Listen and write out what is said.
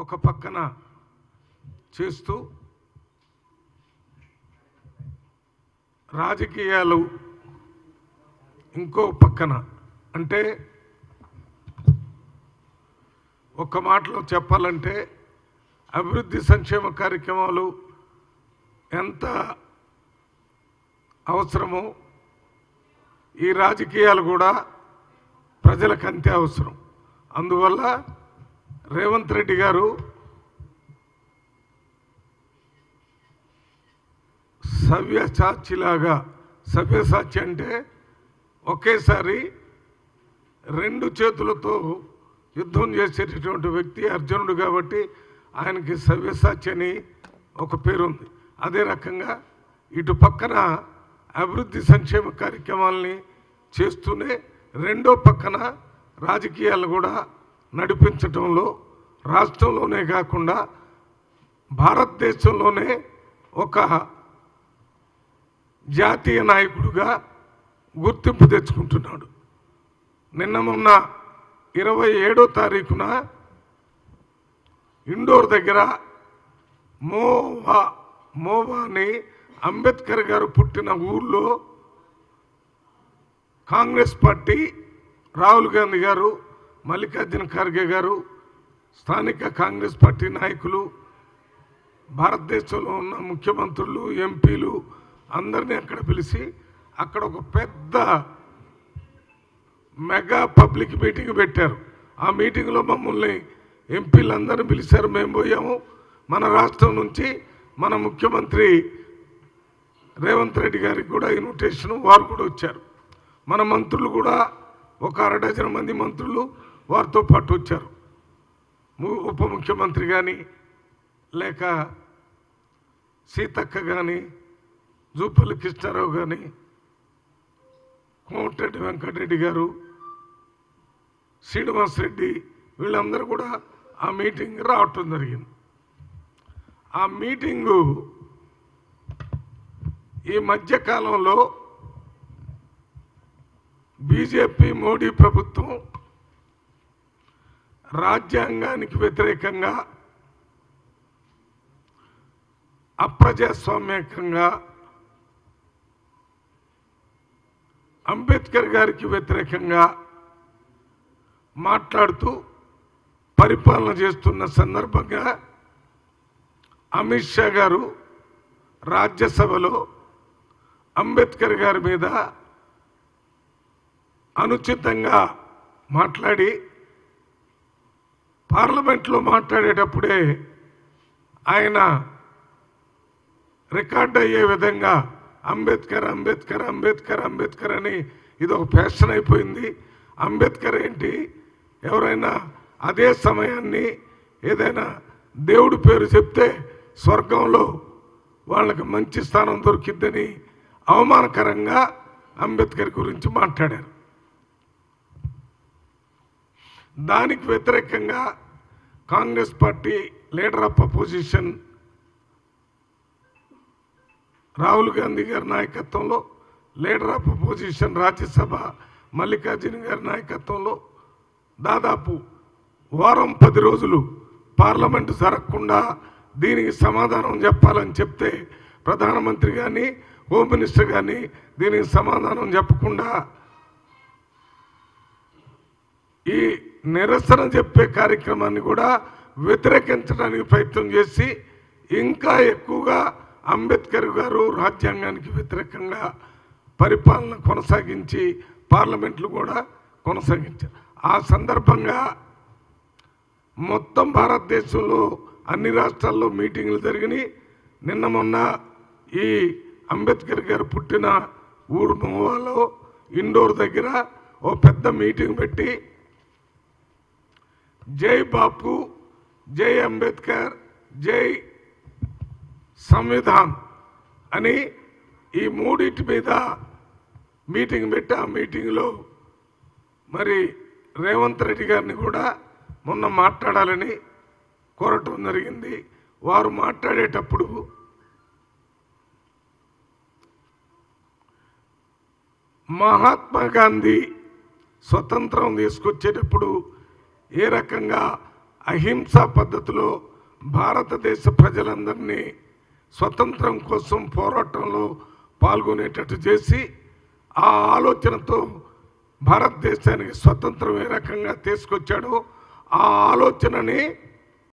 ఒక పక్కన చేస్తూ రాజకీయాలు ఇంకో పక్కన, అంటే ఒక మాటలో చెప్పాలంటే అభివృద్ధి సంక్షేమ కార్యక్రమాలు ఎంత అవసరమో ఈ రాజకీయాలు కూడా ప్రజలకు అంతే అవసరం. అందువల్ల రేవంత్ రెడ్డి గారు సవ్యసాచిలాగా, సవ్యసాచి అంటే ఒకేసారి రెండు చేతులతో యుద్ధం చేసేటటువంటి వ్యక్తి అర్జునుడు కాబట్టి ఆయనకి సవ్యసాచి అని ఒక పేరుంది. అదే రకంగా ఇటు పక్కన అభివృద్ధి సంక్షేమ కార్యక్రమాలని చేస్తూనే రెండో పక్కన రాజకీయాలు కూడా నడిపించడంలో రాష్ట్రంలోనే కాకుండా భారతదేశంలోనే ఒక జాతీయ నాయకుడిగా గుర్తింపు తెచ్చుకుంటున్నాడు. నిన్న మొన్న 27వ తారీఖున ఇండోర్ దగ్గర మోవా అని అంబేద్కర్ గారు పుట్టిన ఊర్లో కాంగ్రెస్ పార్టీ రాహుల్ గాంధీ గారు, మల్లికార్జున ఖర్గే గారు, స్థానిక కాంగ్రెస్ పార్టీ నాయకులు, భారతదేశంలో ఉన్న ముఖ్యమంత్రులు, ఎంపీలు అందరినీ అక్కడ పిలిచి అక్కడ ఒక పెద్ద మెగా పబ్లిక్ మీటింగ్ పెట్టారు. ఆ మీటింగ్లో మమ్మల్ని ఎంపీలందరినీ పిలిచారు. మేము పోయాము. మన రాష్ట్రం నుంచి మన ముఖ్యమంత్రి రేవంత్ రెడ్డి గారికి కూడా ఇన్విటేషన్, వారు కూడా వచ్చారు. మన మంత్రులు కూడా ఒక 1/2 డజన్ మంది మంత్రులు వారితో పాటు వచ్చారు. ఉప ముఖ్యమంత్రి కానీ, లేక సీతక్క కానీ, జూపల్లి కృష్ణారావు కానీ, కోమటిరెడ్డి వెంకటరెడ్డి గారు, శ్రీనివాస్ రెడ్డి, వీళ్ళందరూ కూడా ఆ మీటింగ్ రావటం జరిగింది. ఆ మీటింగు ఈ మధ్యకాలంలో బీజేపీ మోడీ ప్రభుత్వం రాజ్యాంగానికి వ్యతిరేకంగా, అప్రజాస్వామ్యకంగా, అంబేద్కర్ గారికి వ్యతిరేకంగా మాట్లాడుతూ పరిపాలన చేస్తున్న సందర్భంగా అమిత్ షా గారు రాజ్యసభలో అంబేద్కర్ గారి మీద అనుచితంగా మాట్లాడి పార్లమెంట్లో మాట్లాడేటప్పుడే ఆయన రికార్డ్ అయ్యే విధంగా అంబేద్కర్ అంబేద్కర్ అంబేద్కర్ అంబేద్కర్ అని ఇది ఒక ఫ్యాషన్ అయిపోయింది. అంబేద్కర్ ఏంటి, ఎవరైనా అదే సమయాన్ని ఏదైనా దేవుడి పేరు చెప్తే స్వర్గంలో వాళ్ళకి మంచి స్థానం దొరికిద్దని అవమానకరంగా అంబేద్కర్ గురించి మాట్లాడారు. దానికి వ్యతిరేకంగా Congress party leader of opposition Rahul Gandhi గారి నాయకత్వంలో, leader of opposition Rajya Sabha Mallikarjuna గారి నాయకత్వంలో దాదాపు వారం 10 రోజులు పార్లమెంటు జరగకుండా దీనికి సమాధానం చెప్పాలని చెప్తే ప్రధానమంత్రి కానీ, హోమ్ మినిస్టర్ కానీ దీనికి సమాధానం చెప్పకుండా ఈ నిరసన చెప్పే కార్యక్రమాన్ని కూడా వ్యతిరేకించడానికి ప్రయత్నం చేసి ఇంకా ఎక్కువగా అంబేద్కర్ గారు రాజ్యాంగానికి వ్యతిరేకంగా పరిపాలన కొనసాగించి పార్లమెంట్లు కూడా కొనసాగించారు. ఆ సందర్భంగా మొత్తం భారతదేశంలో అన్ని రాష్ట్రాల్లో మీటింగ్లు జరిగినాయి. నిన్న మొన్న ఈ అంబేద్కర్ గారు పుట్టిన ఊరు మోవాలో ఇండోర్ దగ్గర ఓ పెద్ద మీటింగ్ పెట్టి జై బాపు, జై అంబేద్కర్, జై సంవిధాన్ అని ఈ మూడింటి మీద మీటింగ్ పెట్టి ఆ మీటింగ్లో మరి రేవంత్ రెడ్డి గారిని కూడా మొన్న మాట్లాడాలని కోరటం జరిగింది. వారు మాట్లాడేటప్పుడు మహాత్మా గాంధీ స్వతంత్రం తీసుకొచ్చేటప్పుడు ఏ రకంగా అహింసా పద్ధతిలో భారతదేశ ప్రజలందరినీ స్వతంత్రం కోసం పోరాటంలో పాల్గొనేటట్టు చేసి ఆ ఆలోచనతో భారతదేశానికి స్వతంత్రం ఏ రకంగా తీసుకొచ్చాడో ఆ ఆలోచనని